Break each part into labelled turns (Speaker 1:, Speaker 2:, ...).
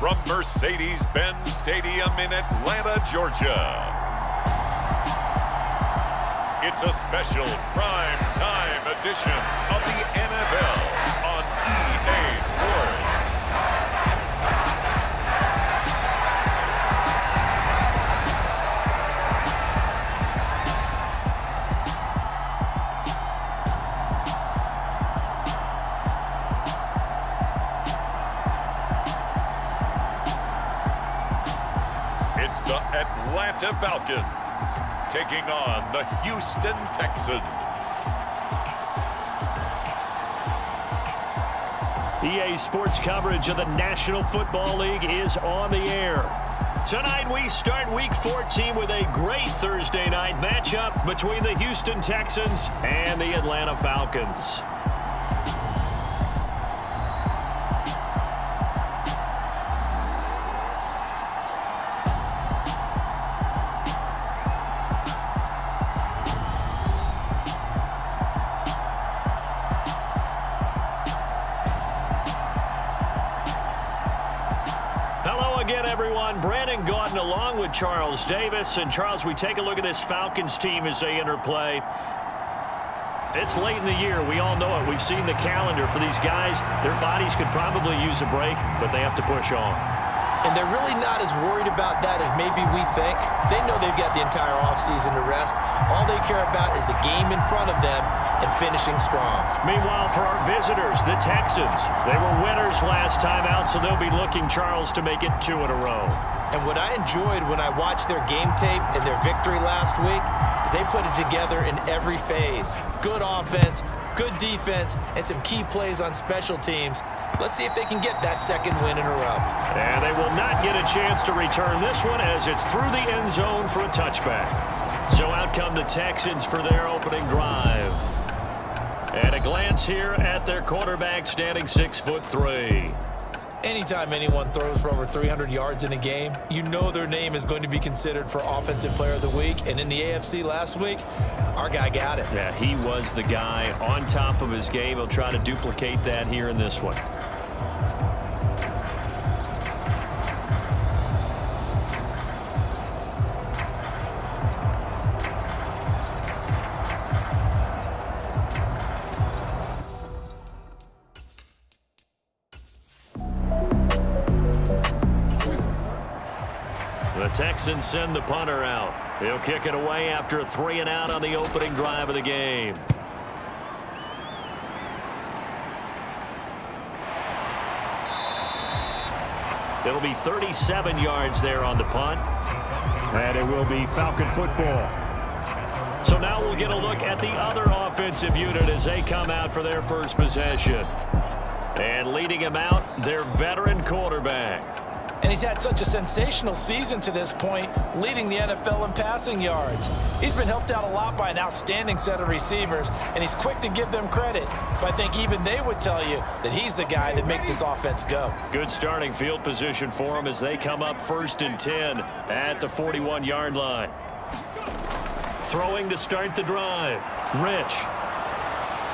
Speaker 1: from Mercedes-Benz Stadium in Atlanta, Georgia. It's a special prime time edition of the NFL on EA Sports. It's the Atlanta Falcons taking on the Houston Texans.
Speaker 2: EA Sports coverage of the National Football League is on the air. Tonight we start Week 14 with a great Thursday night matchup between the Houston Texans and the Atlanta Falcons. Along with Charles Davis. And Charles, we take a look at this Falcons team as they interplay. It's late in the year. We all know it. We've seen the calendar for these guys. Their bodies could probably use a break, but they have to push on.
Speaker 3: And they're really not as worried about that as maybe we think. They know they've got the entire offseason to rest. All they care about is the game in front of them and finishing strong. Meanwhile, for our visitors, the Texans, they were winners last time out, so they'll be looking, Charles, to make it 2 in a row. And what I enjoyed when I watched their game tape and their victory last week is they put it together in every phase. Good offense, good defense, and some key plays on special teams. Let's see if they can get that second win in a row. And they will not get a chance to return this one as it's through the end zone for a touchback. So out come the Texans for their opening drive. And a glance here at their quarterback standing 6'3". Anytime anyone throws for over 300 yards in a game, you know their name is going to be considered for Offensive Player of the Week. And in the AFC last week, our guy got it.
Speaker 2: Yeah, he was the guy on top of his game. He'll try to duplicate that here in this one. Texans send the punter out. He'll kick it away after a 3-and-out on the opening drive of the game. It'll be 37 yards there on the punt. And it will be Falcon football. So now we'll get a look at the other offensive unit as they come out for their first possession. And leading him out, their veteran quarterback.
Speaker 3: And he's had such a sensational season to this point, leading the NFL in passing yards. He's been helped out a lot by an outstanding set of receivers, and he's quick to give them credit. But I think even they would tell you that he's the guy that makes this offense go.
Speaker 2: Good starting field position for him as they come up 1st and 10 at the 41-yard line. Throwing to start the drive. Rich.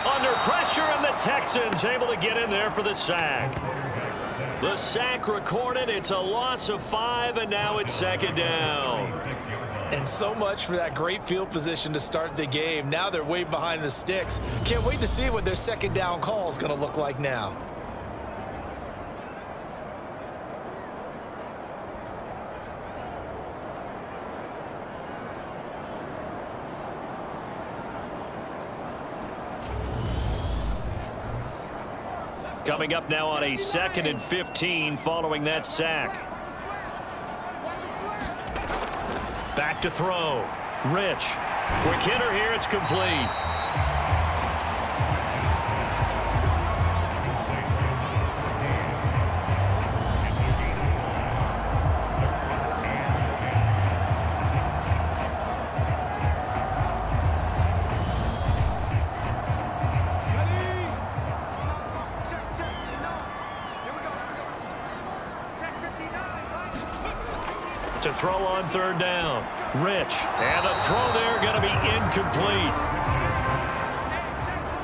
Speaker 2: Under pressure, and the Texans able to get in there for the sack. The sack recorded. It's a loss of 5, and now it's 2nd down.
Speaker 3: And so much for that great field position to start the game. Now they're way behind the sticks. Can't wait to see what their 2nd down call is going to look like now.
Speaker 2: Coming up now on a 2nd and 15 following that sack. Back to throw. Rich. Quick hitter here. It's complete. To throw on 3rd down. Rich. And the throw there going to be incomplete.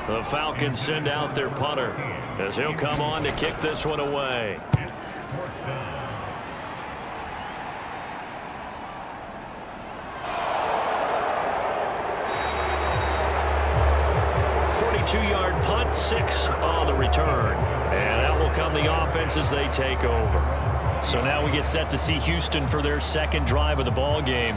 Speaker 2: The Falcons send out their punter as he'll come on to kick this one away. return. And out will come the offense as they take over. So now we get set to see Houston for their second drive of the ball game.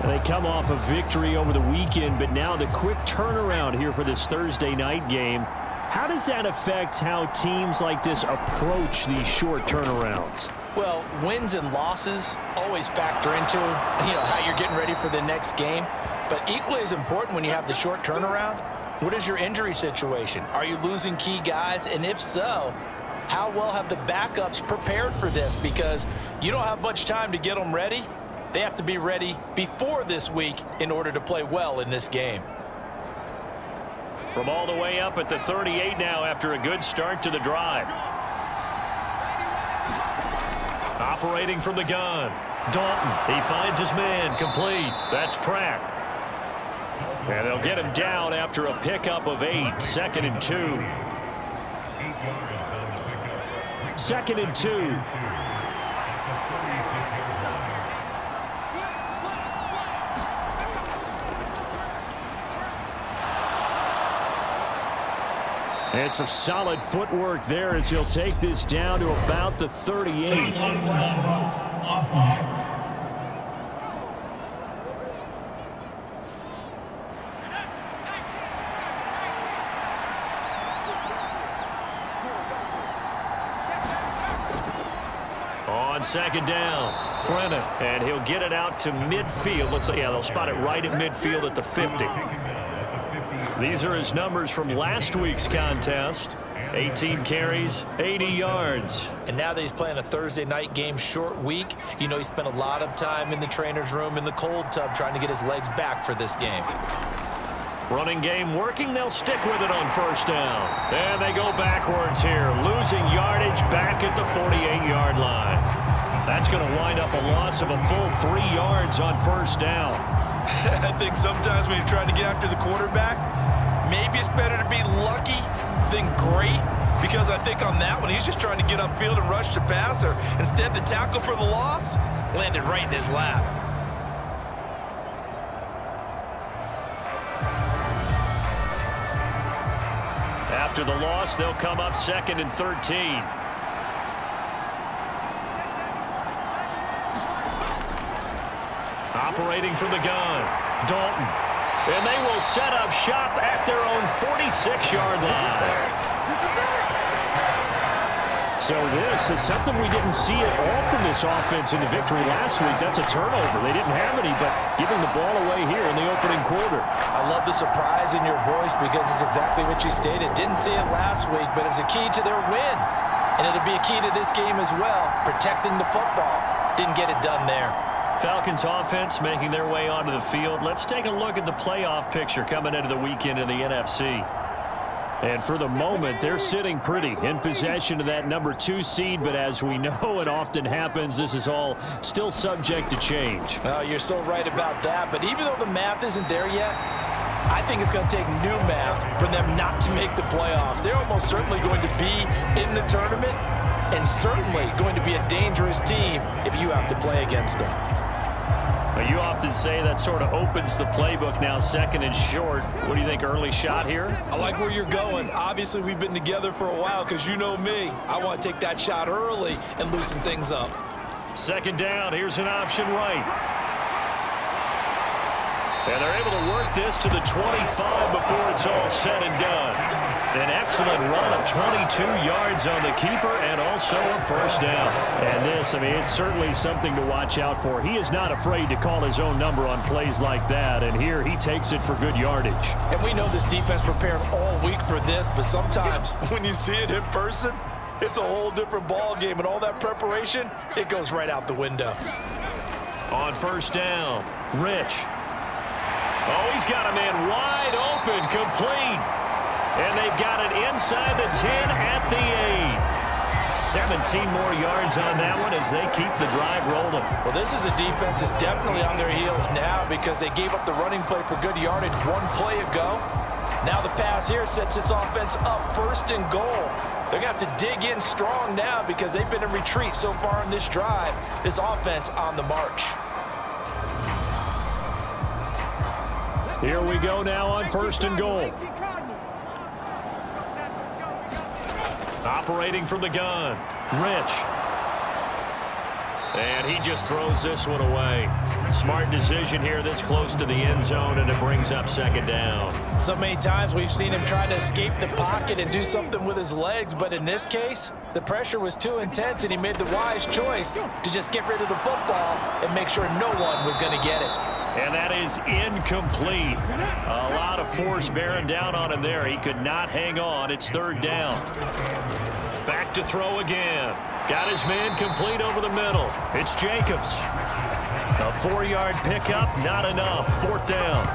Speaker 2: They come off a victory over the weekend, but now the quick turnaround here for this Thursday night game. How does that affect how teams like this approach these short turnarounds?
Speaker 3: Well, wins and losses always factor into, how you're getting ready for the next game. But equally as important when you have the short turnaround, what is your injury situation? Are you losing key guys? And if so, how well have the backups prepared for this? Because you don't have much time to get them ready. They have to be ready before this week in order to play well in this game.
Speaker 2: From all the way up at the 38 now after a good start to the drive. Operating from the gun. Dalton, he finds his man, complete. That's Pratt. And they'll get him down after a pickup of 8, 2nd and 2. 2nd and 2. And some solid footwork there as he'll take this down to about the 38. On 2nd down, Brennan, and he'll get it out to midfield. Let's say, they'll spot it right at midfield at the 50. These are his numbers from last week's contest. 18 carries, 80 yards.
Speaker 3: And now that he's playing a Thursday night game, short week, he spent a lot of time in the trainer's room in the cold tub trying to get his legs back for this game.
Speaker 2: Running game working. They'll stick with it on 1st down. And they go backwards here, losing yardage back at the 48-yard line. That's going to wind up a loss of a full 3 yards on 1st down.
Speaker 3: I think sometimes when you're trying to get after the quarterback, maybe it's better to be lucky than great, because I think on that one, he's just trying to get upfield and rush the passer. Instead, the tackle for the loss landed right in his lap.
Speaker 2: After the loss, they'll come up 2nd and 13. Operating from the gun, Dalton. And they will set up shop at their own 46-yard line. So this is something we didn't see at all from this offense in the victory last week. That's a turnover. They didn't have any, but giving the ball away here in the opening quarter.
Speaker 3: I love the surprise in your voice because it's exactly what you stated. Didn't see it last week, but it was a key to their win. And it'll be a key to this game as well, protecting the football. Didn't get it done there.
Speaker 2: Falcons offense making their way onto the field. Let's take a look at the playoff picture coming into the weekend in the NFC. And for the moment, they're sitting pretty in possession of that number 2 seed. But as we know, it often happens, this is all still subject to change.
Speaker 3: Oh, you're so right about that. But even though the math isn't there yet, I think it's going to take new math for them not to make the playoffs. They're almost certainly going to be in the tournament and certainly going to be a dangerous team if you have to play against them.
Speaker 2: You often say that sort of opens the playbook now, 2nd and short. What do you think, early shot here?
Speaker 3: I like where you're going. Obviously, we've been together for a while because you know me. I want to take that shot early and loosen things up.
Speaker 2: 2nd down. Here's an option right. And they're able to work this to the 25 before it's all said and done. An excellent run of 22 yards on the keeper and also a 1st down. And this, it's certainly something to watch out for. He is not afraid to call his own number on plays like that. And here he takes it for good yardage.
Speaker 3: And we know this defense prepared all week for this, but sometimes when you see it in person, it's a whole different ball game. And all that preparation, it goes right out the window.
Speaker 2: On 1st down, Rich. Oh, he's got a man wide open, complete. And they've got it inside the 10 at the 8. 17 more yards on that one as they keep the drive rolling.
Speaker 3: Well, this is a defense that's definitely on their heels now because they gave up the running play for good yardage 1 play ago. Now the pass here sets this offense up 1st and goal. They're going to have to dig in strong now because they've been in retreat so far in this drive. This offense on the march.
Speaker 2: Here we go now on 1st and goal. Operating from the gun, Rich. And he just throws this one away. Smart decision here this close to the end zone, and it brings up second down.
Speaker 3: So many times we've seen him try to escape the pocket and do something with his legs, but in this case, the pressure was too intense, and he made the wise choice to just get rid of the football and make sure no one was going to get it.
Speaker 2: And that is incomplete. A lot of force bearing down on him there. He could not hang on. It's third down. Back to throw again. Got his man complete over the middle. It's Jacobs. A 4-yard pickup, not enough. Fourth down.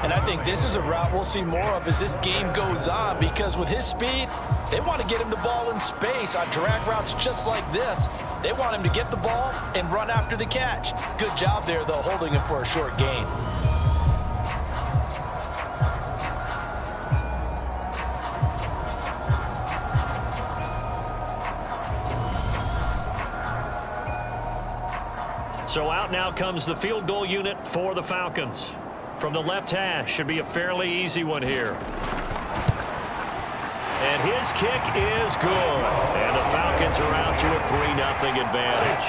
Speaker 3: And I think this is a route we'll see more of as this game goes on, because with his speed, they want to get him the ball in space on drag routes just like this. They want him to get the ball and run after the catch. Good job there, though, holding him for a short gain.
Speaker 2: So out now comes the field goal unit for the Falcons. From the left hash, should be a fairly easy one here. And his kick is good. And the Falcons are out to a 3-0 advantage.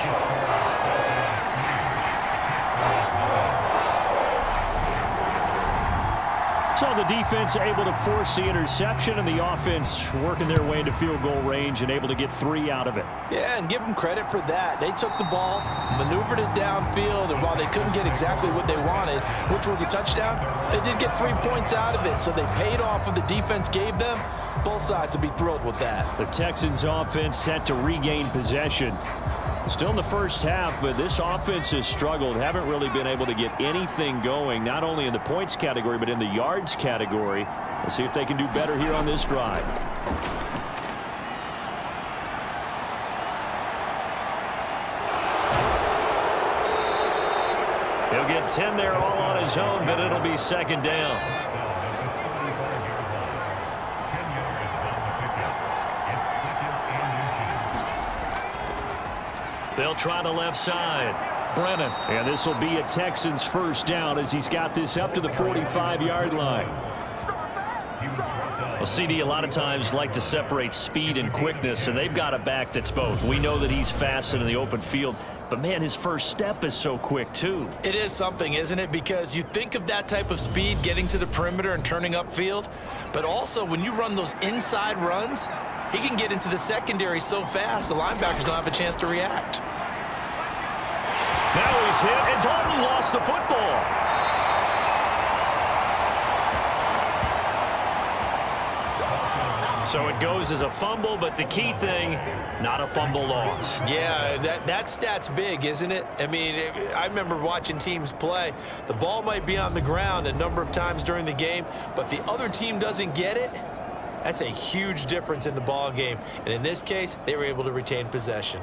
Speaker 2: So the defense able to force the interception, and the offense working their way into field goal range and able to get 3 out of it.
Speaker 3: Yeah, and give them credit for that. They took the ball, maneuvered it downfield, and while they couldn't get exactly what they wanted, which was a touchdown, they did get 3 points out of it. So they paid off what the defense gave them. Both sides to be thrilled with that.
Speaker 2: The Texans offense set to regain possession. Still in the first half, but this offense has struggled. Haven't really been able to get anything going, not only in the points category, but in the yards category. Let's see if they can do better here on this drive. He'll get 10 there all on his own, but it'll be second down. They'll try the left side. Brennan. And this will be a Texans first down as he's got this up to the 45-yard line. Well, CD a lot of times like to separate speed and quickness, and they've got a back that's both. We know that he's fast in the open field, but, man, his first step is so quick, too.
Speaker 3: It is something, isn't it? Because you think of that type of speed getting to the perimeter and turning upfield, but also when you run those inside runs, he can get into the secondary so fast, the linebackers don't have a chance to react.
Speaker 2: Now he's hit, and Dalton lost the football. So it goes as a fumble, but the key thing, not a fumble loss.
Speaker 3: Yeah, that stat's big, isn't it? I mean, I remember watching teams play. The ball might be on the ground a number of times during the game, but the other team doesn't get it. That's a huge difference in the ball game. And in this case, they were able to retain possession.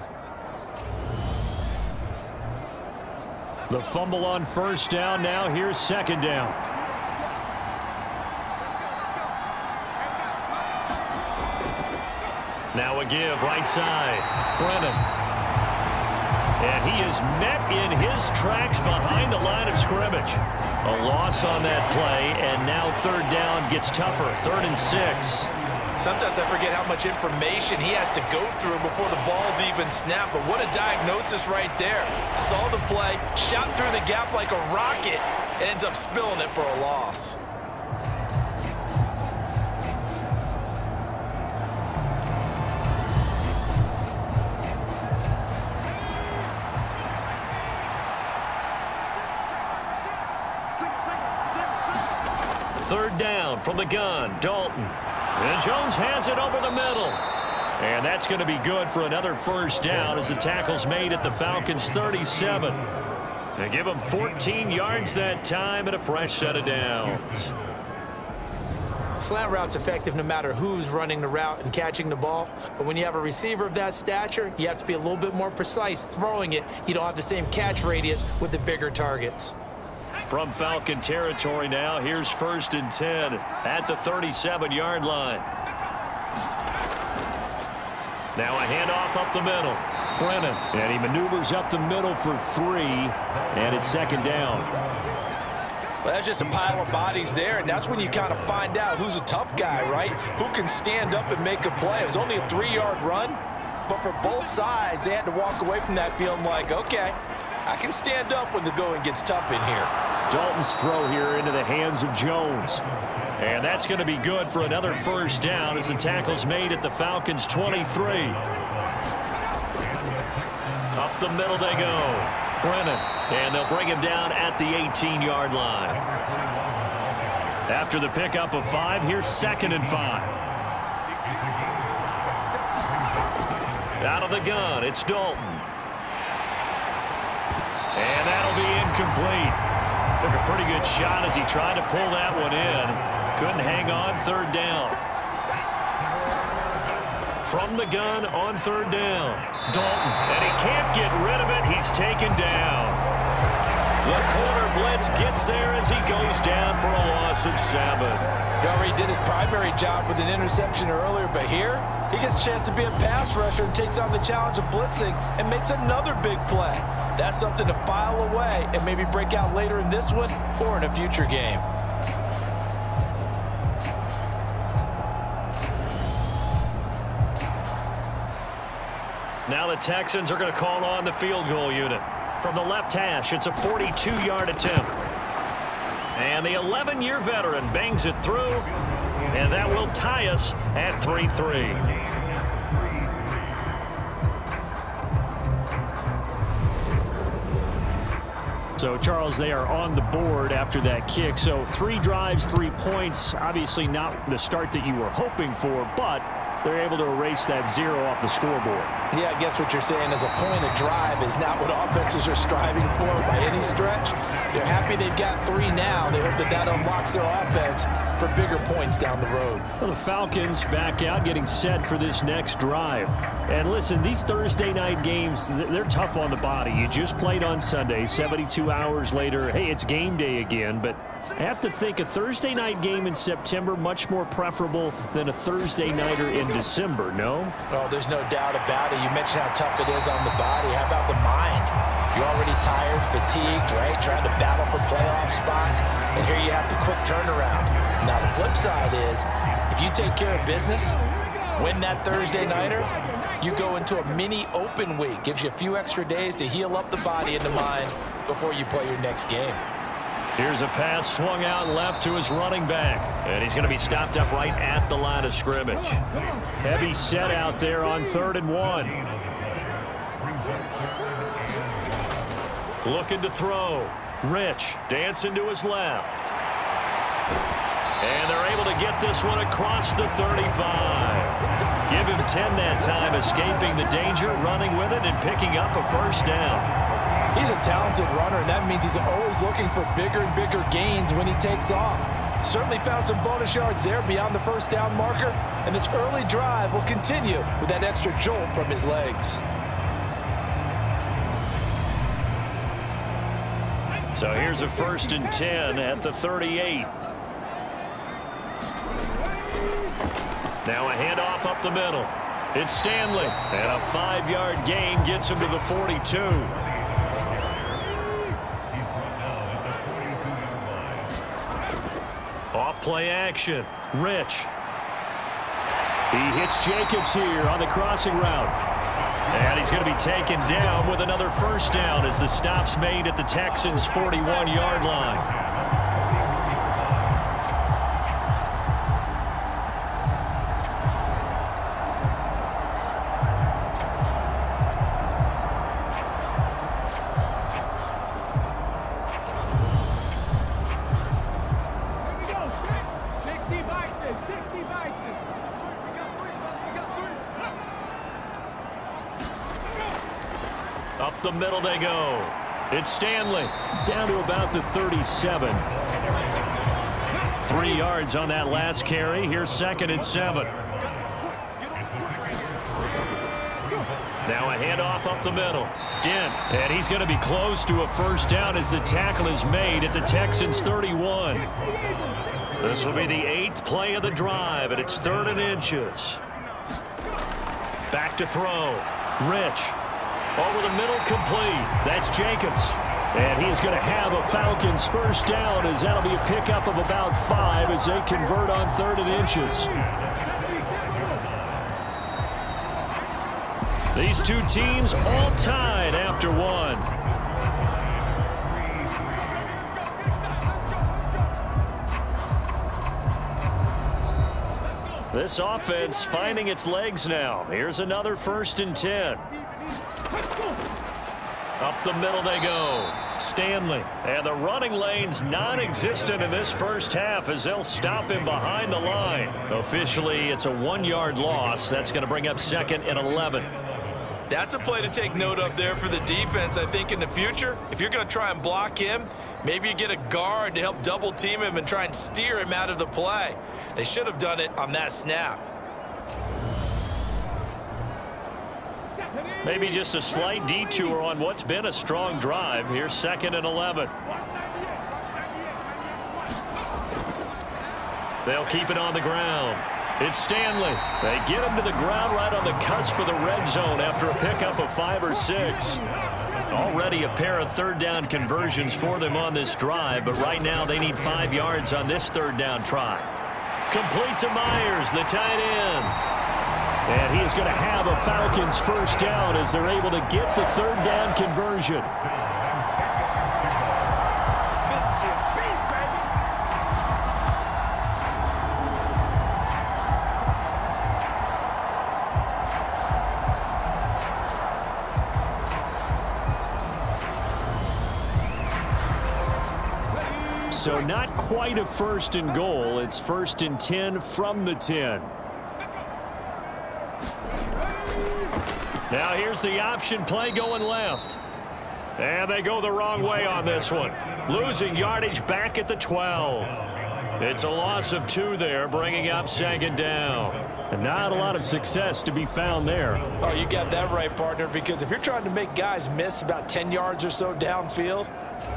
Speaker 2: The fumble on first down. Now here's second down. Now a give right side. Brennan. And he is met in his tracks behind the line of scrimmage. A loss on that play, and now third down gets tougher. 3rd and 6.
Speaker 3: Sometimes I forget how much information he has to go through before the ball's even snapped, but what a diagnosis right there. Saw the play, shot through the gap like a rocket, and ends up spilling it for a loss.
Speaker 2: Third down from the gun, Dalton. And Jones has it over the middle. And that's going to be good for another first down as the tackle's made at the Falcons' 37. They give them 14 yards that time and a fresh set of downs.
Speaker 3: Slant route's effective no matter who's running the route and catching the ball. But when you have a receiver of that stature, you have to be a little bit more precise throwing it. You don't have the same catch radius with the bigger targets.
Speaker 2: From Falcon territory now, here's 1st and 10 at the 37-yard line. Now a handoff up the middle. Brennan, and he maneuvers up the middle for 3, and it's second down.
Speaker 3: Well, that's just a pile of bodies there, and that's when you kind of find out who's a tough guy, right? Who can stand up and make a play. It was only a 3-yard run, but for both sides, they had to walk away from that feeling like, okay, I can stand up when the going gets tough in here.
Speaker 2: Dalton's throw here into the hands of Jones. And that's going to be good for another first down as the tackle's made at the Falcons' 23. Up the middle they go. Brennan. And they'll bring him down at the 18-yard line. After the pickup of 5, here's 2nd and 5. Out of the gun, it's Dalton. And that'll be incomplete. Took a pretty good shot as he tried to pull that one in. Couldn't hang on, 3rd down. From the gun on 3rd down. Dalton, and he can't get rid of it. He's taken down. The corner blitz gets there as he goes down for a loss of 7.
Speaker 3: He already did his primary job with an interception earlier, but here he gets a chance to be a pass rusher and takes on the challenge of blitzing and makes another big play. That's something to file away and maybe break out later in this one or in a future game.
Speaker 2: Now the Texans are going to call on the field goal unit. From the left hash, it's a 42-yard attempt. And the 11-year veteran bangs it through, and that will tie us at 3-3. So, Charles, they are on the board after that kick. So 3 drives, 3 points. Obviously not the start that you were hoping for, but they're able to erase that 0 off the scoreboard.
Speaker 3: Yeah, I guess what you're saying is a point of drive is not what offenses are striving for by any stretch. They're happy they've got 3 now. They hope that that unlocks their offense for bigger points down the road.
Speaker 2: Well, the Falcons back out, getting set for this next drive. And listen, these Thursday night games, they're tough on the body. You just played on Sunday, 72 hours later. Hey, it's game day again, but I have to think a Thursday night game in September much more preferable than a Thursday nighter in December, no?
Speaker 3: Oh, there's no doubt about it. You mentioned how tough it is on the body. How about the mind? You're already tired, fatigued, right? Trying to battle for playoff spots. And here you have the quick turnaround. Now, the flip side is, if you take care of business, win that Thursday nighter, you go into a mini open week. Gives you a few extra days to heal up the body and the mind before you play your next game.
Speaker 2: Here's a pass swung out left to his running back. And he's going to be stopped up right at the line of scrimmage. Heavy set out there on 3rd and 1. Looking to throw. Rich dancing to his left. And they're able to get this one across the 35. Give him 10 that time, escaping the danger, running with it, and picking up a first down.
Speaker 3: He's a talented runner, and that means he's always looking for bigger and bigger gains when he takes off. Certainly found some bonus yards there beyond the first down marker, and this early drive will continue with that extra jolt from his legs.
Speaker 2: So here's a 1st and 10 at the 38. Now a handoff up the middle. It's Stanley, and a 5-yard gain gets him to the 42. Off play action. Rich. He hits Jacobs here on the crossing route. And he's going to be taken down with another first down as the stop's made at the Texans' 41-yard line. Up the middle they go. It's Stanley down to about the 37. 3 yards on that last carry. Here's 2nd and 7. Now a handoff up the middle. Dent, and he's going to be close to a first down as the tackle is made at the Texans' 31. This will be the 8th play of the drive, and it's 3rd and inches. Back to throw. Rich. Over the middle, complete. That's Jacobs. And he is going to have a Falcons first down, as that'll be a pickup of about 5 as they convert on 3rd and inches. These two teams all tied after 1. This offense finding its legs now. Here's another 1st and 10. Up the middle they go. Stanley. And the running lane's non-existent in this first half as they'll stop him behind the line. Officially, it's a 1-yard loss. That's going to bring up 2nd and 11.
Speaker 3: That's a play to take note of there for the defense. I think in the future, if you're going to try and block him, maybe you get a guard to help double team him and try and steer him out of the play. They should have done it on that snap.
Speaker 2: Maybe just a slight detour on what's been a strong drive. Here's 2nd and 11. They'll keep it on the ground. It's Stanley. They get him to the ground right on the cusp of the red zone after a pickup of 5 or 6. Already a pair of 3rd down conversions for them on this drive, but right now they need 5 yards on this 3rd down try. Complete to Myers, the tight end. And he is going to have a Falcons first down as they're able to get the 3rd down conversion. So not quite a 1st and goal. It's 1st and 10 from the 10. Now here's the option play going left. And they go the wrong way on this one. Losing yardage back at the 12. It's a loss of 2 there, bringing up 2nd down. And not a lot of success to be found there.
Speaker 3: Oh, you got that right, partner, because if you're trying to make guys miss about 10 yards or so downfield,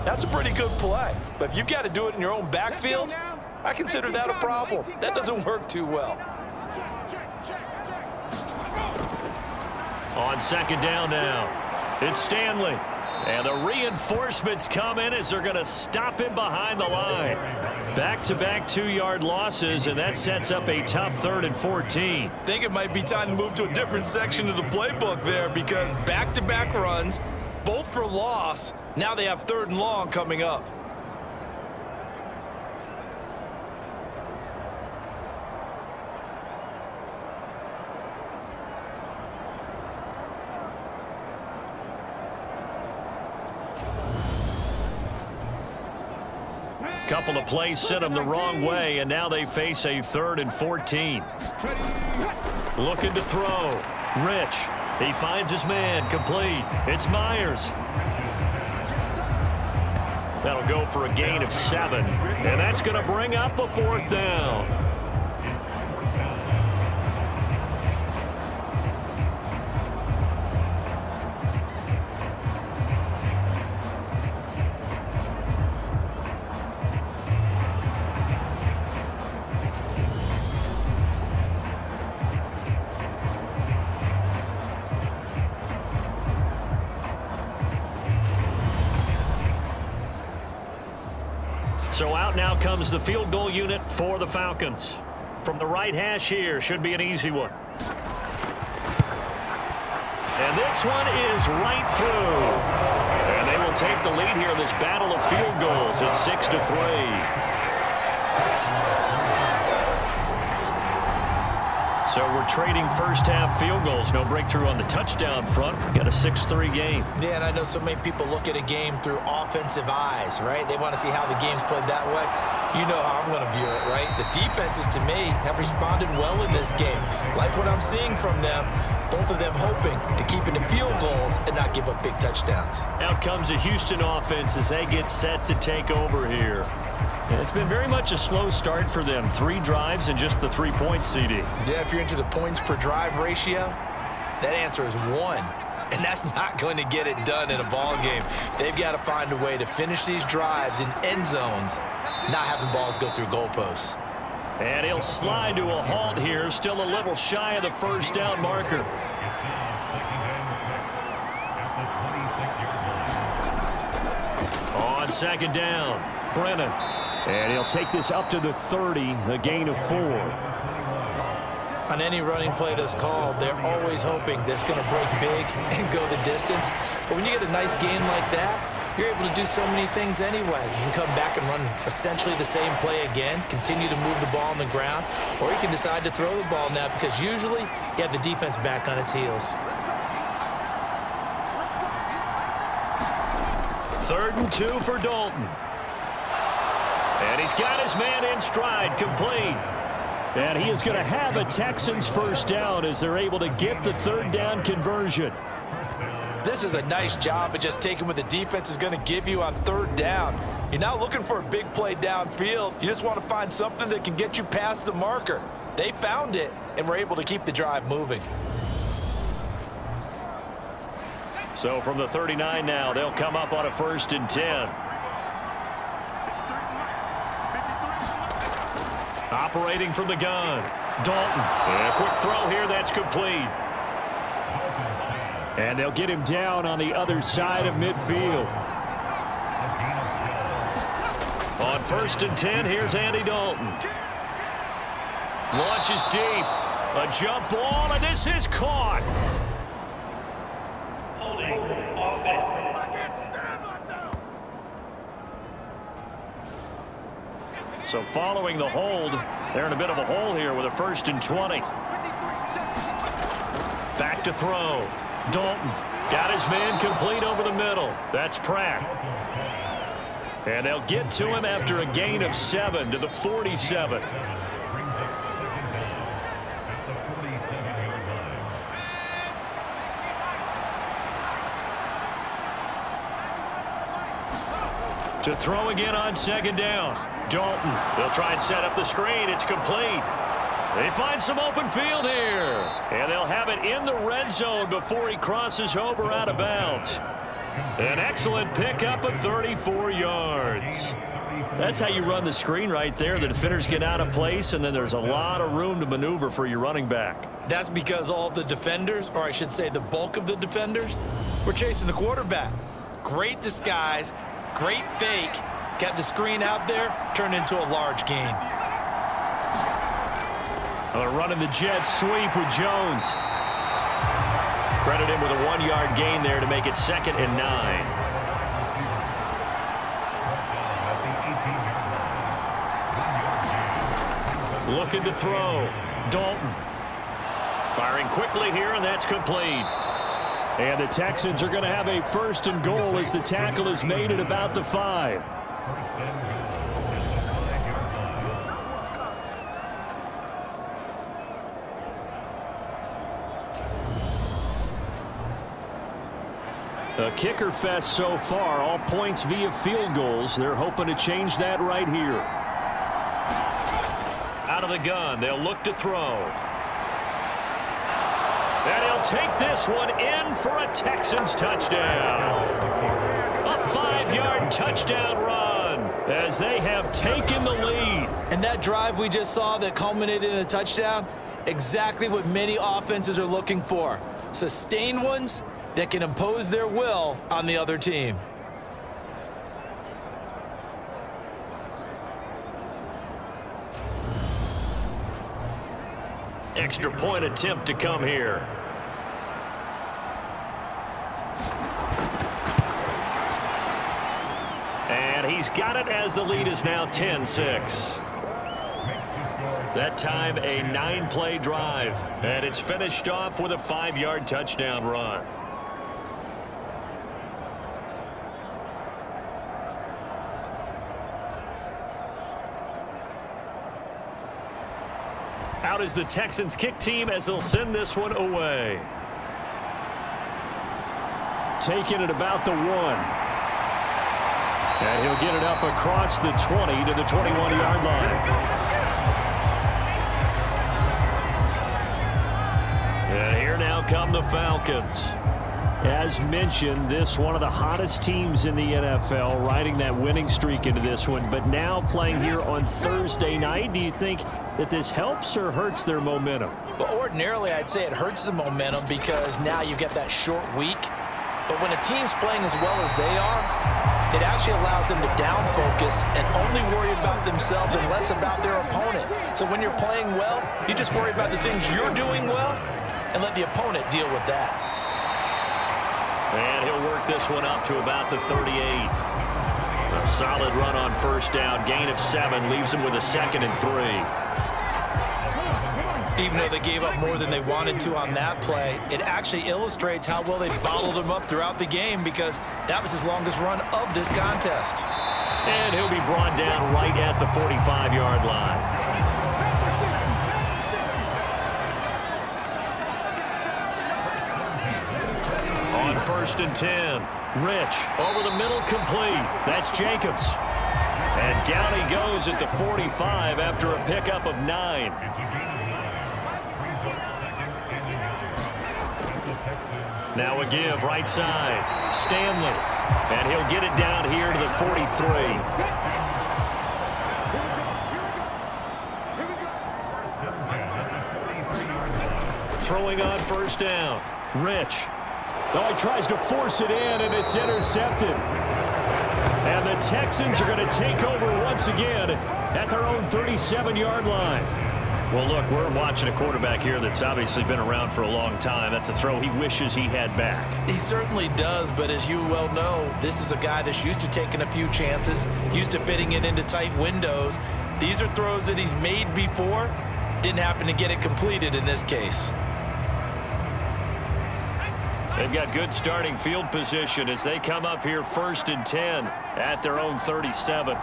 Speaker 3: that's a pretty good play. But if you've got to do it in your own backfield, I consider that a problem. That doesn't work too well.
Speaker 2: On 2nd down now, it's Stanley. And the reinforcements come in as they're going to stop him behind the line. Back-to-back 2-yard losses, and that sets up a tough 3rd and 14.
Speaker 3: I think it might be time to move to a different section of the playbook there, because back-to-back runs, both for loss. Now they have 3rd and long coming up.
Speaker 2: Couple of plays sent them the wrong way, and now they face a 3rd and 14. Looking to throw. Rich. He finds his man. Complete. It's Myers. That'll go for a gain of 7. And that's going to bring up a 4th down. So out now comes the field goal unit for the Falcons. From the right hash here, should be an easy one. And this one is right through. And they will take the lead here in this battle of field goals. It's 6-3. So we're trading first half field goals. No breakthrough on the touchdown front. Got a 6-3 game.
Speaker 3: Yeah, and I know so many people look at a game through offensive eyes, right? They want to see how the game's played that way. You know how I'm going to view it, right? The defenses, to me, have responded well in this game. Like what I'm seeing from them, both of them hoping to keep it to field goals and not give up big touchdowns.
Speaker 2: Out comes the Houston offense as they get set to take over here. And it's been very much a slow start for them. 3 drives and just the 3-point CD.
Speaker 3: Yeah, if you're into the points per drive ratio, that answer is 1. And that's not going to get it done in a ball game. They've got to find a way to finish these drives in end zones, not having balls go through goalposts.
Speaker 2: And he'll slide to a halt here, still a little shy of the first down marker. On second down, Brennan. And he'll take this up to the 30, a gain of 4.
Speaker 3: On any running play that's called, they're always hoping that it's going to break big and go the distance. But when you get a nice gain like that, you're able to do so many things anyway. You can come back and run essentially the same play again, continue to move the ball on the ground, or you can decide to throw the ball now because usually you have the defense back on its heels.
Speaker 2: 3rd and 2 for Dalton. And he's got his man in stride, complete. And he is going to have a Texans first down as they're able to get the 3rd down conversion.
Speaker 3: This is a nice job of just taking what the defense is going to give you on 3rd down. You're not looking for a big play downfield. You just want to find something that can get you past the marker. They found it and were able to keep the drive moving.
Speaker 2: So from the 39 now, they'll come up on a 1st and 10. Operating from the gun, Dalton. And a quick throw here, that's complete. And they'll get him down on the other side of midfield. On 1st and 10, here's Andy Dalton. Launches deep. A jump ball, and this is caught. So following the hold, they're in a bit of a hole here with a 1st and 20. Back to throw. Dalton got his man complete over the middle. That's Pratt. And they'll get to him after a gain of 7 to the 47. To throw again on 2nd down. Dalton, they'll try and set up the screen. It's complete. They find some open field here. And they'll have it in the red zone before he crosses over out of bounds. An excellent pickup of 34 yards. That's how you run the screen right there. The defenders get out of place, and then there's a lot of room to maneuver for your running back.
Speaker 3: That's because all the defenders, or I should say the bulk of the defenders, were chasing the quarterback. Great disguise, great fake. Got the screen out there, turned into a large gain.
Speaker 2: Running the jet sweep with Jones. Credit him with a 1-yard gain there to make it 2nd and 9. Looking to throw. Dalton. Firing quickly here, and that's complete. And the Texans are going to have a 1st and goal as the tackle is made at about the 5. A kicker fest so far, all points via field goals. They're hoping to change that right here. Out of the gun, they'll look to throw. And he'll take this one in for a Texans touchdown. A 5-yard touchdown run as they have taken the lead.
Speaker 3: And that drive we just saw that culminated in a touchdown, exactly what many offenses are looking for. Sustained ones that can impose their will on the other team.
Speaker 2: Extra point attempt to come here. And he's got it as the lead is now 10-6. That time a 9-play drive. And it's finished off with a 5-yard touchdown run. Out is the Texans kick team as they'll send this one away. Taking it about the 1. And he'll get it up across the 20 to the 21-yard line. And here now come the Falcons. As mentioned, this one of the hottest teams in the NFL, riding that winning streak into this one, but now playing here on Thursday night. Do you think that this helps or hurts their momentum?
Speaker 3: Well, ordinarily, I'd say it hurts the momentum because now you get that short week. But when a team's playing as well as they are, it actually allows them to down focus and only worry about themselves and less about their opponent. So when you're playing well, you just worry about the things you're doing well and let the opponent deal with that.
Speaker 2: And he'll work this one up to about the 38. A solid run on first down. Gain of 7 leaves him with a 2nd and 3.
Speaker 3: Even though they gave up more than they wanted to on that play, it actually illustrates how well they bottled them up throughout the game because that was his longest run of this contest.
Speaker 2: And he'll be brought down right at the 45-yard line. On 1st and 10, Rich over the middle, complete. That's Jacobs. And down he goes at the 45 after a pickup of 9. Now a give, right side, Stanley. And he'll get it down here to the 43. Throwing on first down, Rich. Oh, he tries to force it in, and it's intercepted. And the Texans are going to take over once again at their own 37-yard line. Well, look, we're watching a quarterback here that's obviously been around for a long time. That's a throw he wishes he had back.
Speaker 3: He certainly does, but as you well know, this is a guy that's used to taking a few chances, used to fitting it into tight windows. These are throws that he's made before. Didn't happen to get it completed in this case.
Speaker 2: They've got good starting field position as they come up here 1st and 10 at their own 37.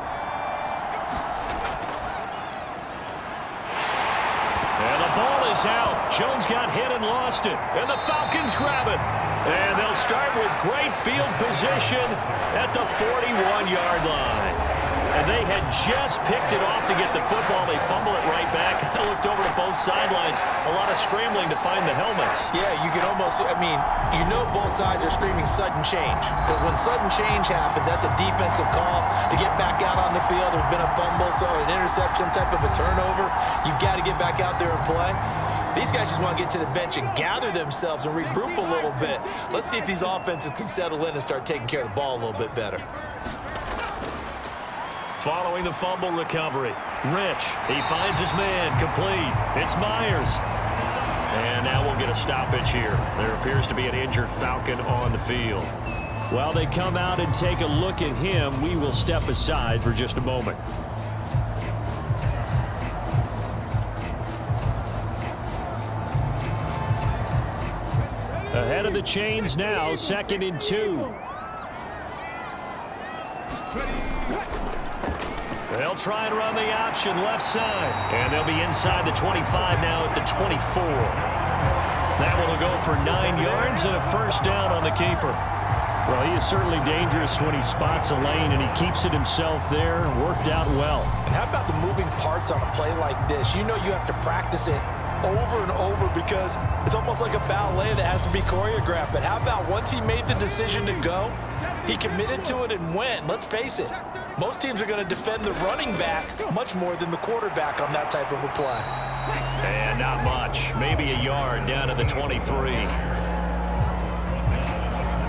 Speaker 2: Out. Jones got hit and lost it, and the Falcons grab it. And they'll start with great field position at the 41-yard line. And they had just picked it off to get the football. They fumble it right back. I looked over to both sidelines. A lot of scrambling to find the helmets.
Speaker 3: Yeah, you can almost, I mean, you know both sides are screaming sudden change. Because when sudden change happens, that's a defensive call to get back out on the field. There's been a fumble, so an interception, type of a turnover. You've got to get back out there and play. These guys just want to get to the bench and gather themselves and regroup a little bit. Let's see if these offenses can settle in and start taking care of the ball a little bit better.
Speaker 2: Following the fumble recovery, Rich, he finds his man, complete. It's Myers. And now we'll get a stoppage here. There appears to be an injured Falcon on the field. While they come out and take a look at him, we will step aside for just a moment. Ahead of the chains now, 2nd and 2. They'll try and run the option left side. And they'll be inside the 25 now at the 24. That one will go for 9 yards and a first down on the keeper. Well, he is certainly dangerous when he spots a lane, and he keeps it himself there. Worked out well.
Speaker 3: And how about the moving parts on a play like this? You know you have to practice it over and over because it's almost like a ballet that has to be choreographed. But how about once he made the decision to go, he committed to it and went. Let's face it, most teams are going to defend the running back much more than the quarterback on that type of a play.
Speaker 2: And not much. Maybe a yard down to the 23.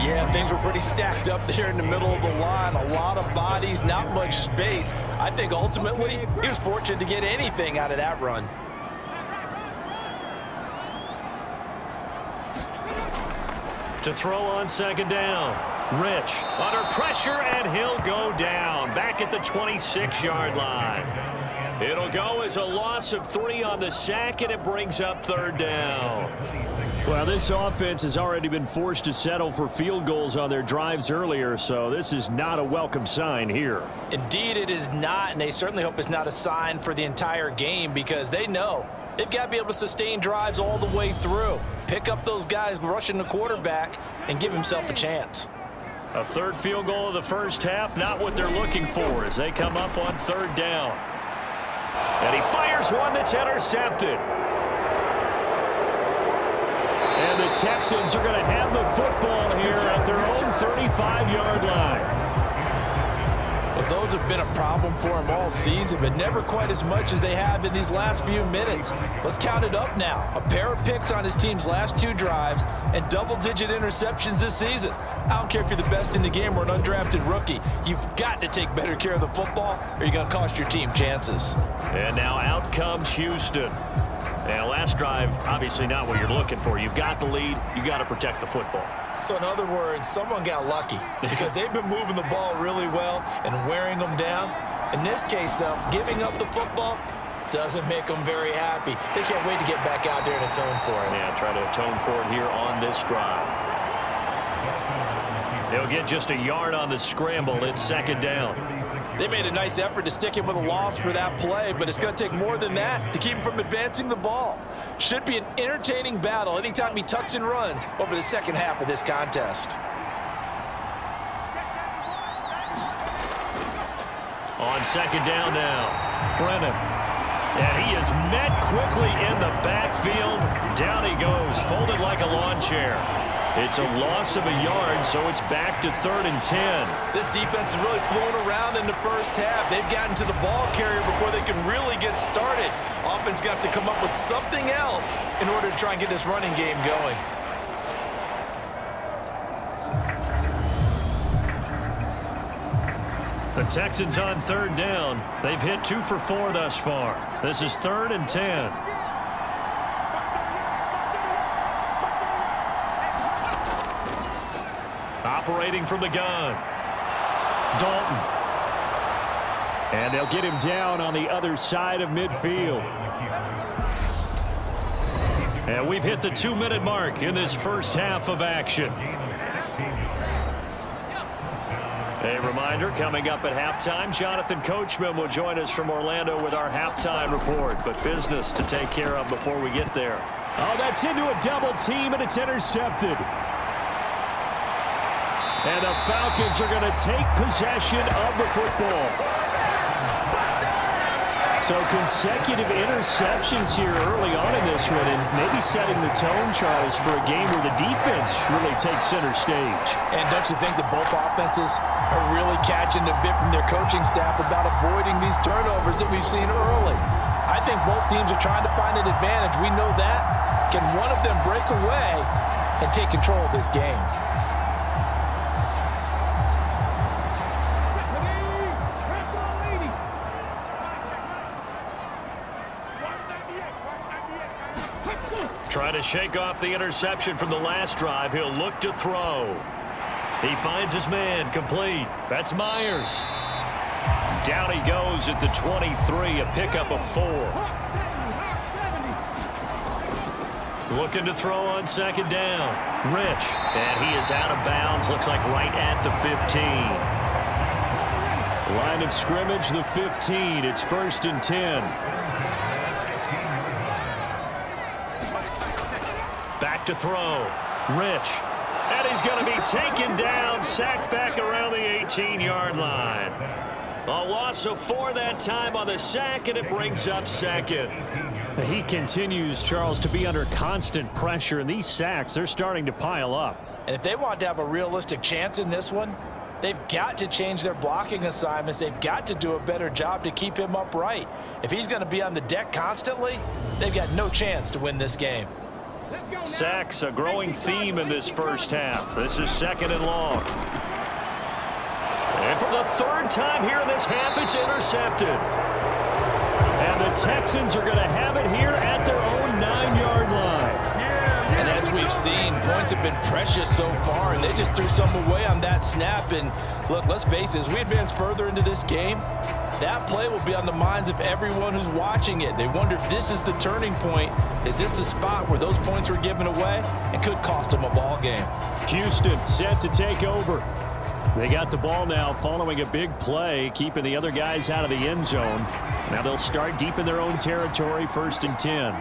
Speaker 3: Yeah, things were pretty stacked up there in the middle of the line. A lot of bodies, not much space. I think ultimately he was fortunate to get anything out of that run.
Speaker 2: To throw on 2nd down. Rich under pressure, and he'll go down back at the 26-yard line. It'll go as a loss of 3 on the sack, and it brings up 3rd down. Well, this offense has already been forced to settle for field goals on their drives earlier, so this is not a welcome sign here.
Speaker 3: Indeed, it is not, and they certainly hope it's not a sign for the entire game because they know they've got to be able to sustain drives all the way through. Pick up those guys rushing the quarterback and give himself a chance.
Speaker 2: A 3rd field goal of the first half, not what they're looking for as they come up on 3rd down. And he fires one that's intercepted. And the Texans are going to have the football here at their own 35-yard line.
Speaker 3: Well, those Turnovers have been a problem for him all season, but never quite as much as they have in these last few minutes. Let's count it up now. A pair of picks on his team's last 2 drives and double-digit interceptions this season. I don't care if you're the best in the game or an undrafted rookie. You've got to take better care of the football or you're going to cost your team chances.
Speaker 2: And now out comes Houston. And last drive, obviously not what you're looking for. You've got the lead. You've got to protect the football.
Speaker 3: So in other words, someone got lucky because they've been moving the ball really well and wearing them down. In this case, though, giving up the football doesn't make them very happy. They can't wait to get back out there and atone for it.
Speaker 2: Yeah, try to atone for it here on this drive. They'll get just a yard on the scramble. It's 2nd down.
Speaker 3: They made a nice effort to stick him with a loss for that play, but it's going to take more than that to keep him from advancing the ball. Should be an entertaining battle anytime he tucks and runs over the second half of this contest.
Speaker 2: On 2nd down now, Brennan. And he is met quickly in the backfield. Down he goes, folded like a lawn chair. It's a loss of a yard, so it's back to 3rd and 10.
Speaker 3: This defense is really flew around in the first half. They've gotten to the ball carrier before they can really get started. Offense got to come up with something else in order to try and get this running game going.
Speaker 2: The Texans on 3rd down. They've hit 2 for 4 thus far. This is 3rd and 10. Operating from the gun. Dalton. And they'll get him down on the other side of midfield. And we've hit the 2-minute mark in this first half of action. A reminder, coming up at halftime, Jonathan Coachman will join us from Orlando with our halftime report. But business to take care of before we get there. Oh, that's into a double team, and it's intercepted. And the Falcons are going to take possession of the football. So consecutive interceptions here early on in this one, and maybe setting the tone, Charles, for a game where the defense really takes center stage.
Speaker 3: And don't you think that both offenses are really catching a bit from their coaching staff about avoiding these turnovers that we've seen early? I think both teams are trying to find an advantage. We know that. Can one of them break away and take control of this game?
Speaker 2: Try to shake off the interception from the last drive. He'll look to throw. He finds his man, complete. That's Myers. Down he goes at the 23, a pickup of 4. Looking to throw on 2nd down. Rich. And he is out of bounds. Looks like right at the 15. Line of scrimmage, the 15. It's 1st and 10. Back to throw. Rich. And he's going to be taken down, sacked back around the 18-yard line. A loss of 4 that time on the sack, and it brings up 2nd.
Speaker 4: He continues, Charles, to be under constant pressure, and these sacks, they're starting to pile up.
Speaker 3: And if they want to have a realistic chance in this one, they've got to change their blocking assignments. They've got to do a better job to keep him upright. If he's going to be on the deck constantly, they've got no chance to win this game.
Speaker 2: Sacks, a growing theme in this first half. This is 2nd and long. And for the 3rd time here in this half, it's intercepted. And the Texans are going to have it here at their own 9-yard line.
Speaker 3: And as we've seen, points have been precious so far, and they just threw some away on that snap. And look, let's face it, as we advance further into this game, that play will be on the minds of everyone who's watching it. They wonder if this is the turning point. Is this the spot where those points were given away and could cost them a ball game?
Speaker 4: Houston set to take over. They got the ball now following a big play, keeping the other guys out of the end zone. Now they'll start deep in their own territory, 1st and 10.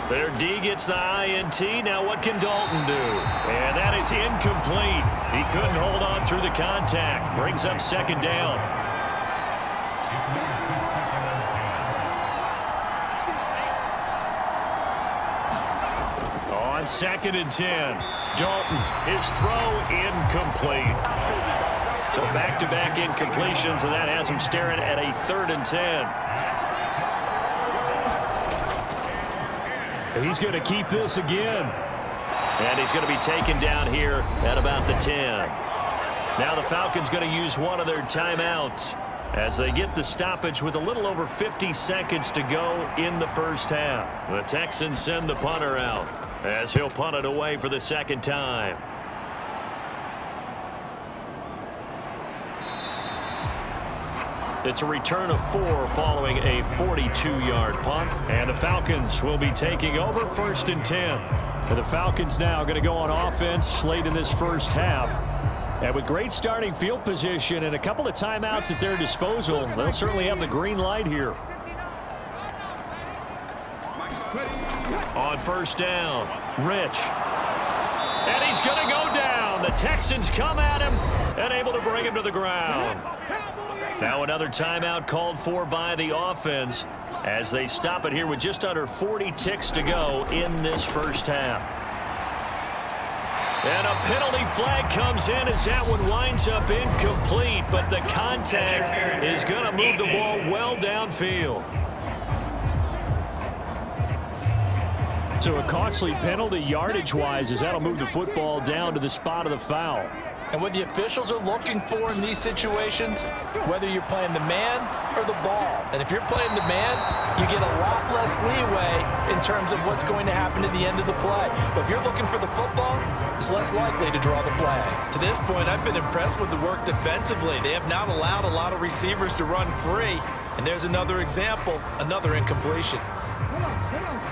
Speaker 2: Their D gets the INT. Now what can Dalton do? And that is incomplete. He couldn't hold on through the contact. Brings up 2nd down. On 2nd and 10. Dalton, his throw incomplete. So back-to-back incompletions, and that has him staring at a 3rd and 10.
Speaker 4: He's going to keep this again.
Speaker 2: And he's going to be taken down here at about the 10. Now the Falcons going to use one of their timeouts as they get the stoppage with a little over 50 seconds to go in the first half. The Texans send the punter out as he'll punt it away for the 2nd time. It's a return of 4 following a 42-yard punt. And the Falcons will be taking over 1st and 10.
Speaker 4: And the Falcons now going to go on offense late in this first half. And with great starting field position and a couple of timeouts at their disposal, they'll certainly have the green light here.
Speaker 2: On 1st down, Rich. And he's going to go down. The Texans come at him and able to bring him to the ground. Now another timeout called for by the offense as they stop it here with just under 40 ticks to go in this first half. And a penalty flag comes in as that one winds up incomplete, but the contact is going to move the ball well downfield.
Speaker 4: So a costly penalty yardage-wise as that'll move the football down to the spot of the foul.
Speaker 3: And what the officials are looking for in these situations, whether you're playing the man or the ball. And if you're playing the man, you get a lot less leeway in terms of what's going to happen at the end of the play. But if you're looking for the football, it's less likely to draw the flag. To this point, I've been impressed with the work defensively. They have not allowed a lot of receivers to run free. And there's another example, another incompletion.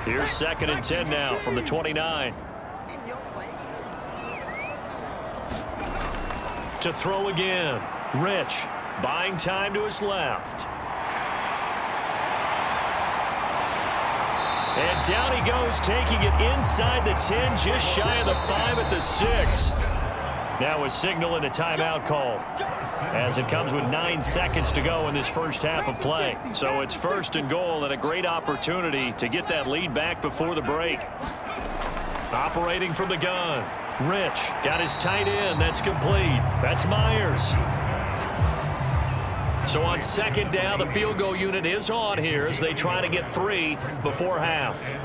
Speaker 2: Here's 2nd and 10 now from the 29. To throw again. Rich buying time to his left. And down he goes, taking it inside the 10, just shy of the 5 at the 6. Now a signal and a timeout call as it comes with 9 seconds to go in this first half of play. So it's 1st and goal and a great opportunity to get that lead back before the break. Operating from the gun. Rich got his tight end. That's complete. That's Myers. So on 2nd down, the field goal unit is on here as they try to get 3 before half.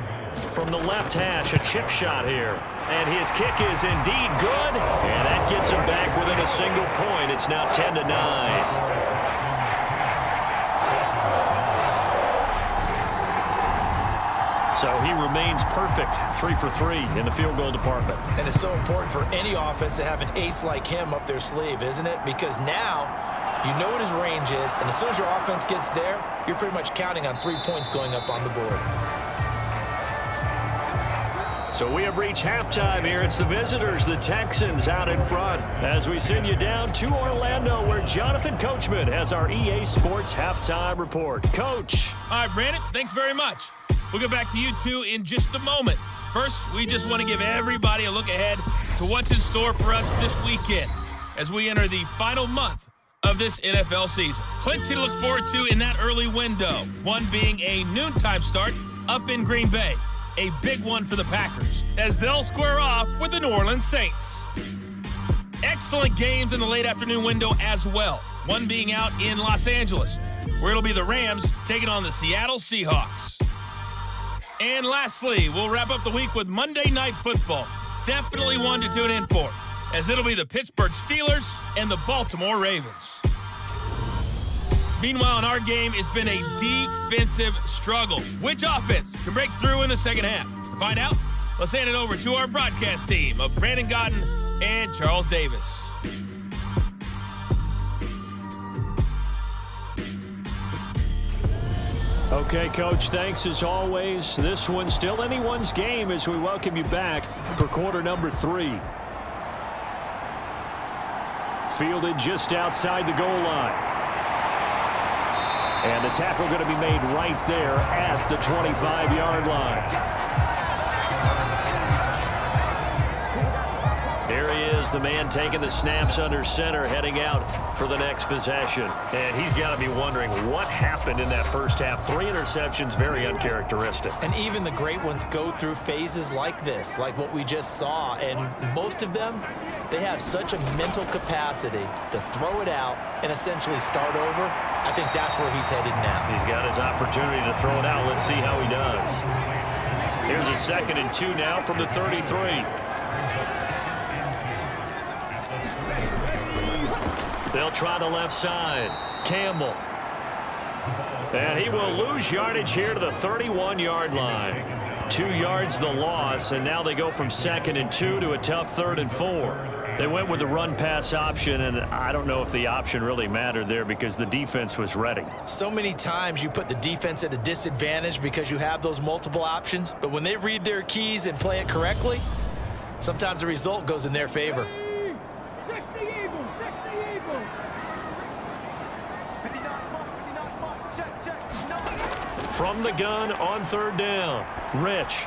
Speaker 2: From the left hash, a chip shot here. And his kick is indeed good. And that gets him back within a single point. It's now 10-9. So he remains perfect, 3 for 3 in the field goal department.
Speaker 3: And it's so important for any offense to have an ace like him up their sleeve, isn't it? Because now you know what his range is, and as soon as your offense gets there, you're pretty much counting on 3 points going up on the board.
Speaker 2: So we have reached halftime here. It's the visitors, the Texans, out in front. As we send you down to Orlando, where Jonathan Coachman has our EA Sports Halftime Report. Coach.
Speaker 5: All right, Brandon, thanks very much. We'll get back to you two in just a moment. First, we just want to give everybody a look ahead to what's in store for us this weekend as we enter the final month of this NFL season. Plenty to look forward to in that early window, one being a noontime start up in Green Bay. A big one for the Packers as they'll square off with the New Orleans Saints. Excellent games in the late afternoon window as well, one being out in Los Angeles, where it'll be the Rams taking on the Seattle Seahawks. And lastly, we'll wrap up the week with Monday Night Football. Definitely one to tune in for, as it'll be the Pittsburgh Steelers and the Baltimore Ravens. Meanwhile, in our game, it's been a defensive struggle. Which offense can break through in the second half? To find out, let's hand it over to our broadcast team of Brandon Godden and Charles Davis.
Speaker 4: Okay, Coach, thanks as always. This one's still anyone's game as we welcome you back for quarter number 3. Fielded just outside the goal line. And the tackle going to be made right there at the 25-yard line.
Speaker 2: Here he is the man taking the snaps under center, heading out for the next possession.
Speaker 4: And he's got to be wondering what happened in that first half. 3 interceptions, very uncharacteristic.
Speaker 3: And even the great ones go through phases like this, like what we just saw. And most of them, they have such a mental capacity to throw it out and essentially start over. I think that's where he's headed now.
Speaker 2: He's got his opportunity to throw it out. Let's see how he does. Here's a 2nd and 2 now from the 33. They'll try the left side. Campbell. And he will lose yardage here to the 31-yard line. 2 yards the loss, and now they go from 2nd and 2 to a tough 3rd and 4. They went with the run-pass option, and I don't know if the option really mattered there because the defense was ready.
Speaker 3: So many times you put the defense at a disadvantage because you have those multiple options, but when they read their keys and play it correctly, sometimes the result goes in their favor.
Speaker 2: From the gun on 3rd down, Rich.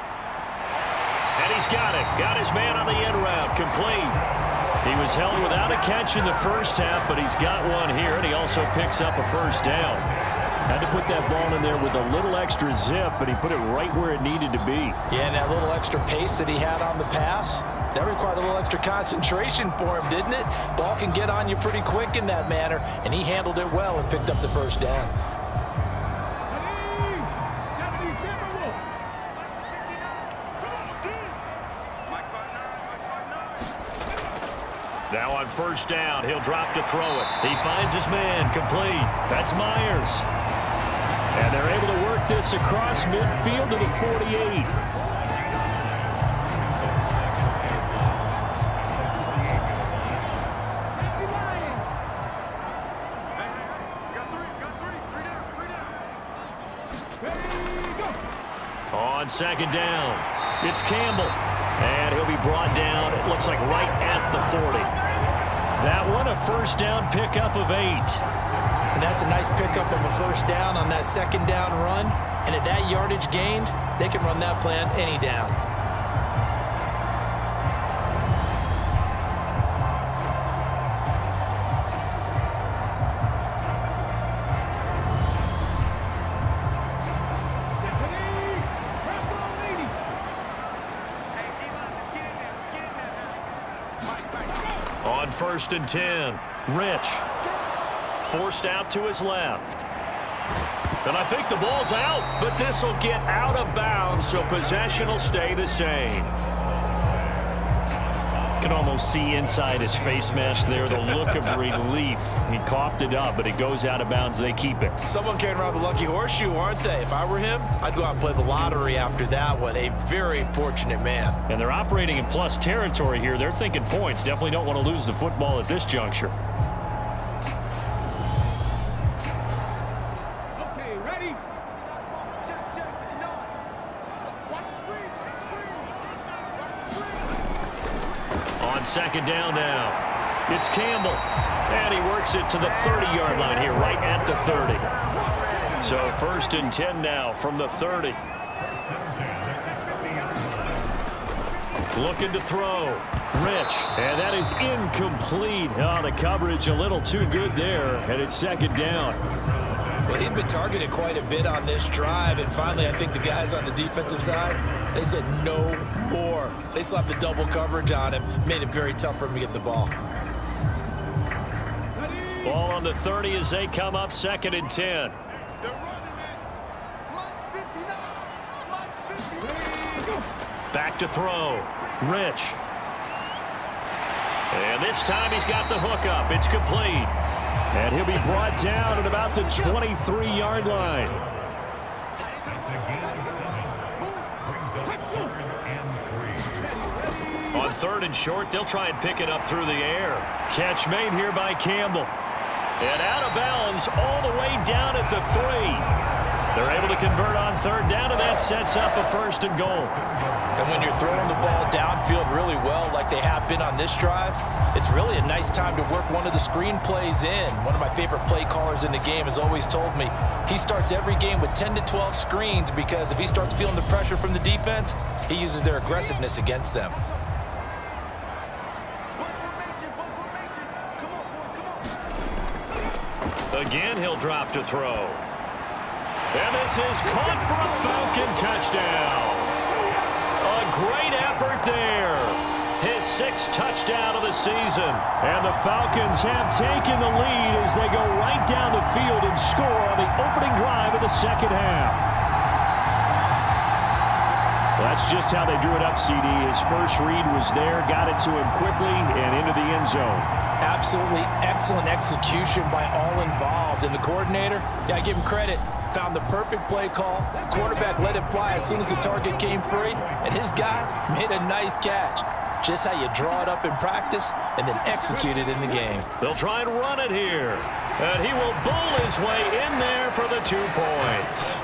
Speaker 2: And he's got it. Got his man on the end route. Complete. He was held without a catch in the first half, but he's got one here, and he also picks up a 1st down.
Speaker 4: Had to put that ball in there with a little extra zip, but he put it right where it needed to be.
Speaker 3: Yeah, and that little extra pace that he had on the pass, that required a little extra concentration for him, didn't it? Ball can get on you pretty quick in that manner, and he handled it well and picked up the 1st down.
Speaker 2: Now on 1st down, he'll drop to throw it. He finds his man, complete. That's Myers.
Speaker 4: And they're able to work this across midfield to the 48.
Speaker 2: On 2nd down, it's Campbell. And he'll be brought down, it looks like right at the 40. That one, a 1st down pickup of 8.
Speaker 3: And that's a nice pickup of a 1st down on that 2nd down run. And at that yardage gained, they can run that plan any down.
Speaker 2: On 1st and 10, Rich. Forced out to his left. And I think the ball's out, but this will get out of bounds, so possession will stay the same.
Speaker 4: You can almost see inside his face mesh there the look of relief. He coughed it up, but it goes out of bounds. They keep it.
Speaker 3: Someone carrying around the lucky horseshoe, aren't they? If I were him, I'd go out and play the lottery after that one. A very fortunate man.
Speaker 4: And they're operating in plus territory here. They're thinking points. Definitely don't want to lose the football at this juncture.
Speaker 6: Okay, ready?
Speaker 2: On 2nd down now, it's Campbell. And he works it to the 30-yard line here, right at the 30. So 1st and 10 now from the 30. Looking to throw. Rich.
Speaker 4: And that is incomplete. Oh, the coverage a little too good there. And it's 2nd down.
Speaker 3: Well, he'd been targeted quite a bit on this drive, and finally I think the guys on the defensive side, they said no more. They slapped the double coverage on him, made it very tough for him to get the ball.
Speaker 2: Ball on the 30 as they come up 2nd and 10. Back to throw. Rich. And this time he's got the hook up. It's complete.
Speaker 4: And he'll be brought down at about the 23-yard line.
Speaker 2: On 3rd and short, they'll try and pick it up through the air. Catch made here by Campbell. And out of bounds all the way down at the 3. They're able to convert on 3rd down, and that sets up a 1st and goal.
Speaker 3: And when you're throwing the ball downfield really well like they have been on this drive, it's really a nice time to work one of the screen plays in. One of my favorite play callers in the game has always told me he starts every game with 10 to 12 screens because if he starts feeling the pressure from the defense, he uses their aggressiveness against them.
Speaker 2: Again, he'll drop to throw. And this is caught for a Falcon touchdown. A great effort there. His 6th touchdown of the season.
Speaker 4: And the Falcons have taken the lead as they go right down the field and score on the opening drive of the second half. Well, that's just how they drew it up, CD. His first read was there, got it to him quickly, and into the end zone.
Speaker 3: Absolutely excellent execution by all involved. And the coordinator, got to give him credit, found the perfect play call. Quarterback let it fly as soon as the target came free, and his guy made a nice catch. Just how you draw it up in practice and then execute it in the game.
Speaker 2: They'll try and run it here. And he will bowl his way in there for the 2 points.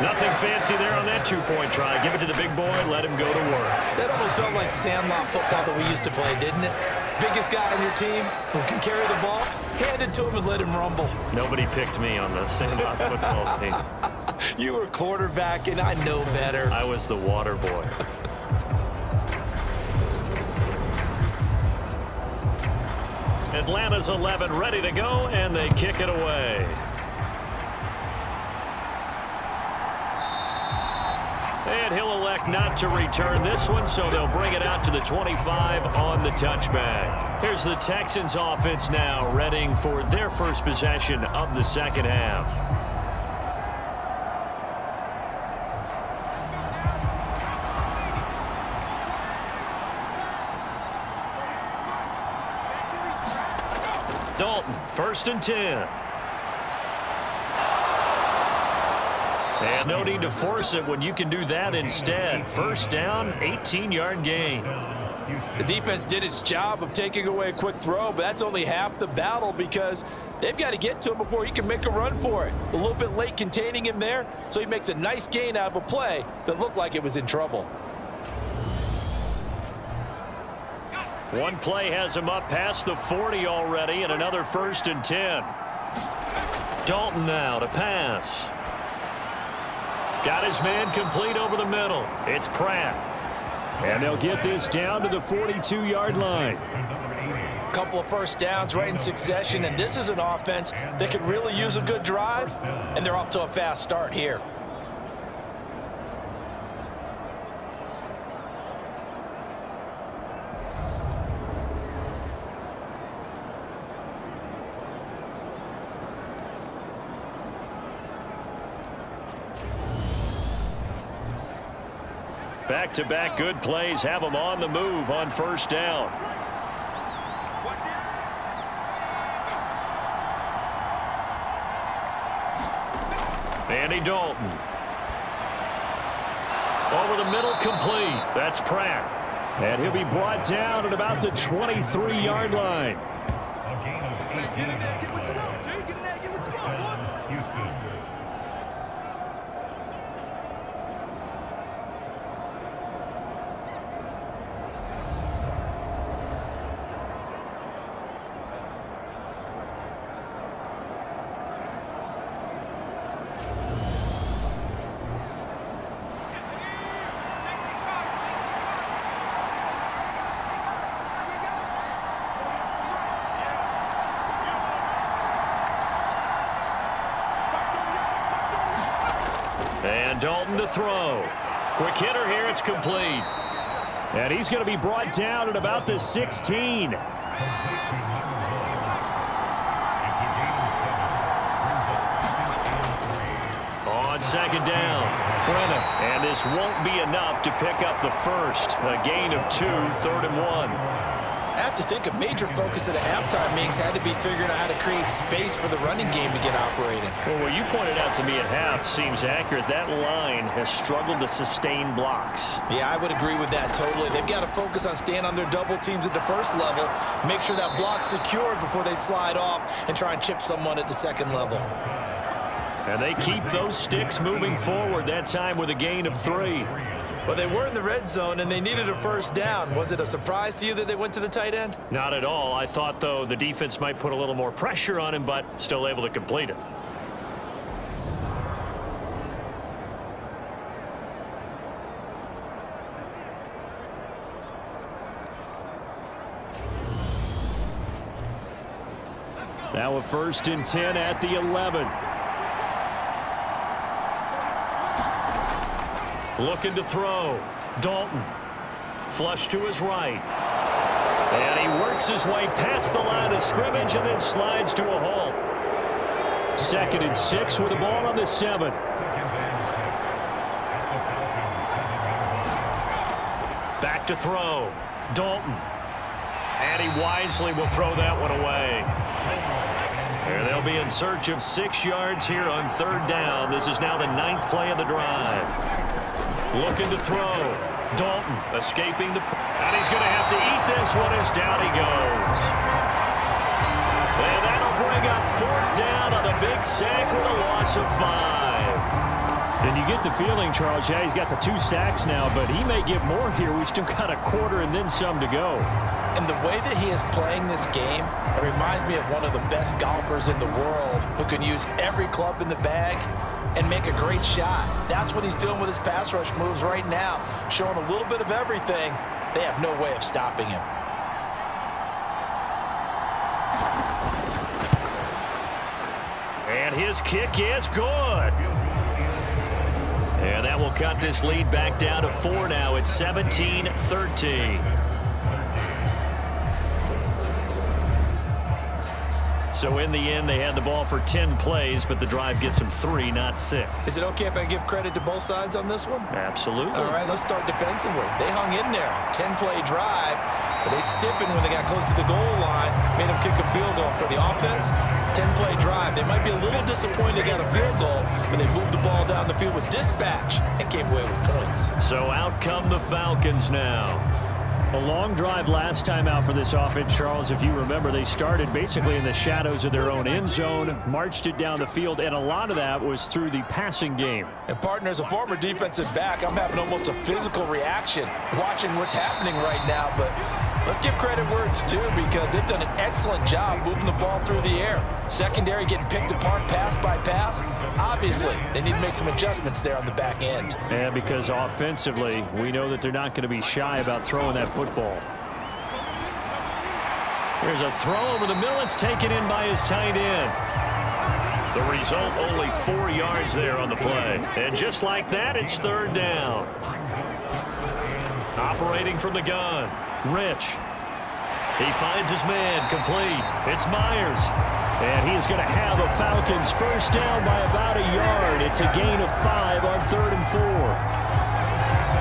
Speaker 2: Nothing fancy there on that 2-point try. Give it to the big boy, let him go to work.
Speaker 3: That almost felt like sandlot football that we used to play, didn't it? Biggest guy on your team who can carry the ball, hand it to him and let him rumble.
Speaker 2: Nobody picked me on the sandlot football team.
Speaker 3: You were quarterback, and I know better.
Speaker 2: I was the water boy. Atlanta's 11 ready to go, and they kick it away. And he'll elect not to return this one, so they'll bring it out to the 25 on the touchback. Here's the Texans offense now, readying for their first possession of the second half. Dalton, 1st and 10. And no need to force it when you can do that instead. 1st down, 18-yard gain.
Speaker 3: The defense did its job of taking away a quick throw, but that's only half the battle because they've got to get to him before he can make a run for it. A little bit late containing him there, so he makes a nice gain out of a play that looked like it was in trouble.
Speaker 2: One play has him up past the 40 already, and another 1st and 10. Dalton now to pass. Got his man complete over the middle. It's Pratt.
Speaker 4: And they'll get this down to the 42-yard line.
Speaker 3: A couple of first downs right in succession, and this is an offense that could really use a good drive, and they're off to a fast start here.
Speaker 2: Back-to-back good plays have them on the move on 1st down. Andy Dalton. Over the middle, complete. That's Pratt.
Speaker 4: And he'll be brought down at about the 23-yard line.
Speaker 2: And Dalton to throw. Quick hitter here, it's complete.
Speaker 4: And he's going to be brought down at about the 16.
Speaker 2: On 2nd down, Brennan. And this won't be enough to pick up the first. A gain of 2, 3rd and 1.
Speaker 3: I have to think a major focus at a halftime meetings had to be figuring out how to create space for the running game to get operating.
Speaker 2: Well, what you pointed out to me at half seems accurate. That line has struggled to sustain blocks.
Speaker 3: Yeah, I would agree with that totally. They've got to focus on staying on their double teams at the first level, make sure that block's secured before they slide off and try and chip someone at the second level.
Speaker 2: And they keep those sticks moving forward, that time with a gain of 3.
Speaker 3: Well, they were in the red zone, and they needed a first down. Was it a surprise to you that they went to the tight end?
Speaker 2: Not at all. I thought, though, the defense might put a little more pressure on him, but still able to complete it.
Speaker 4: Now a 1st and 10 at the 11. Looking to throw. Dalton. Flush to his right. And he works his way past the line of scrimmage and then slides to a halt. 2nd and 6 with the ball on the 7. Back to throw. Dalton. And he wisely will throw that one away. And they'll be in search of 6 yards here on 3rd down. This is now the 9th play of the drive. Looking to throw. Dalton escaping the... And he's going to have to eat this one as down he goes. And that'll bring up 4th down on the big sack with a loss of 5. And you get the feeling, Charles, yeah, he's got the 2 sacks now, but he may get more here. We've still got a quarter and then some to go.
Speaker 3: And the way that he is playing this game, it reminds me of one of the best golfers in the world who can use every club in the bag and make a great shot. That's what he's doing with his pass rush moves right now, showing a little bit of everything. They have no way of stopping him.
Speaker 2: And his kick is good. And that will cut this lead back down to 4 now. It's 17-13. So in the end, they had the ball for 10 plays, but the drive gets them 3, not 6.
Speaker 3: Is it okay if I give credit to both sides on this one?
Speaker 2: Absolutely.
Speaker 3: All right, let's start defensively. They hung in there. 10-play drive, but they stiffened when they got close to the goal line, made them kick a field goal. For the offense, 10-play drive. They might be a little disappointed they got a field goal, but they moved the ball down the field with dispatch and came away with points.
Speaker 2: So out come the Falcons now.
Speaker 4: A long drive last time out for this offense, Charles. If you remember, they started basically in the shadows of their own end zone, marched it down the field, and a lot of that was through the passing game.
Speaker 3: And partner, as a former defensive back, I'm having almost a physical reaction watching what's happening right now. But let's give credit where it's due, because they've done an excellent job moving the ball through the air. Secondary getting picked apart pass by pass. Obviously, they need to make some adjustments there on the back end.
Speaker 4: And because offensively, we know that they're not going to be shy about throwing that football.
Speaker 2: Here's a throw over the middle. It's taken in by his tight end. The result, only 4 yards there on the play. And just like that, it's 3rd down. Operating from the gun, Rich. He finds his man, complete. It's Myers. And he is going to have a Falcons first down by about a yard. It's a gain of 5 on 3rd and 4.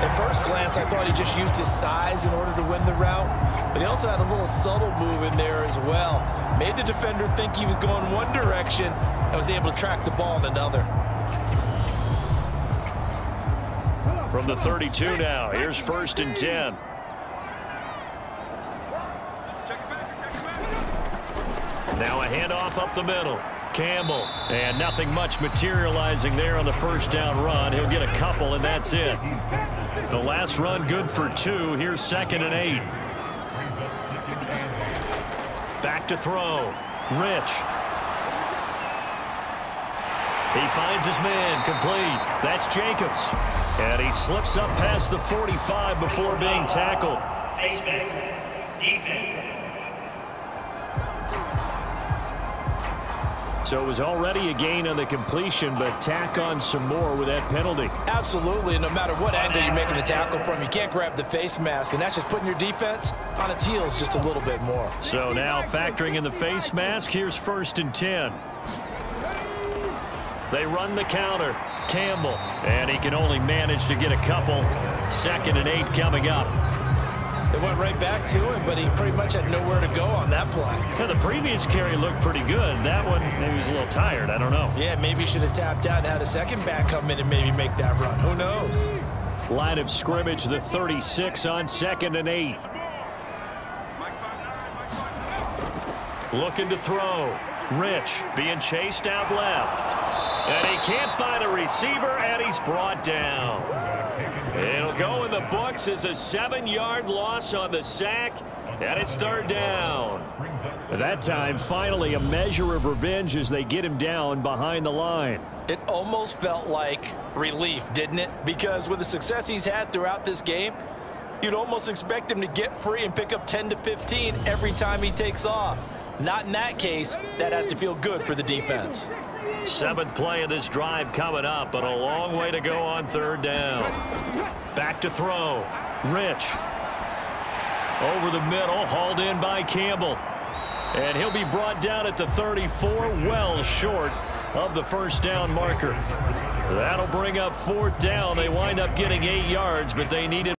Speaker 3: At first glance, I thought he just used his size in order to win the route, but he also had a little subtle move in there as well. Made the defender think he was going one direction and was able to track the ball in another.
Speaker 2: From the 32 now, here's 1st and 10. Now a handoff up the middle. Campbell. And nothing much materializing there on the first down run. He'll get a couple, and that's it. The last run good for 2. Here's 2nd and 8. Back to throw. Rich. He finds his man, complete. That's Jacobs. And he slips up past the 45 before being tackled.
Speaker 4: So it was already a gain on the completion, but tack on some more with that penalty.
Speaker 3: Absolutely, and no matter what angle you're making the tackle from, you can't grab the face mask, and that's just putting your defense on its heels just a little bit more.
Speaker 2: So now factoring in the face mask, here's 1st and 10. They run the counter. Campbell, and he can only manage to get a couple. 2nd and 8 coming up.
Speaker 3: They went right back to him, but he pretty much had nowhere to go on that play.
Speaker 2: Yeah, the previous carry looked pretty good. That one, maybe he was a little tired. I don't know.
Speaker 3: Yeah, maybe he should have tapped out and had a second back come in and maybe make that run. Who knows?
Speaker 4: Line of scrimmage, the 36 on 2nd and 8.
Speaker 2: Looking to throw. Rich being chased out left. And he can't find a receiver, and he's brought down. It'll go in the books as a 7-yard loss on the sack, and it's 3rd down.
Speaker 4: At that time, finally a measure of revenge as they get him down behind the line.
Speaker 3: It almost felt like relief, didn't it? Because with the success he's had throughout this game, you'd almost expect him to get free and pick up 10 to 15 every time he takes off. Not in that case. That has to feel good for the defense.
Speaker 2: 7th play of this drive coming up, but a long way to go on 3rd down. Back to throw. Rich. Over the middle, hauled in by Campbell. And he'll be brought down at the 34, well short of the 1st down marker. That'll bring up 4th down. They wind up getting 8 yards, but they needed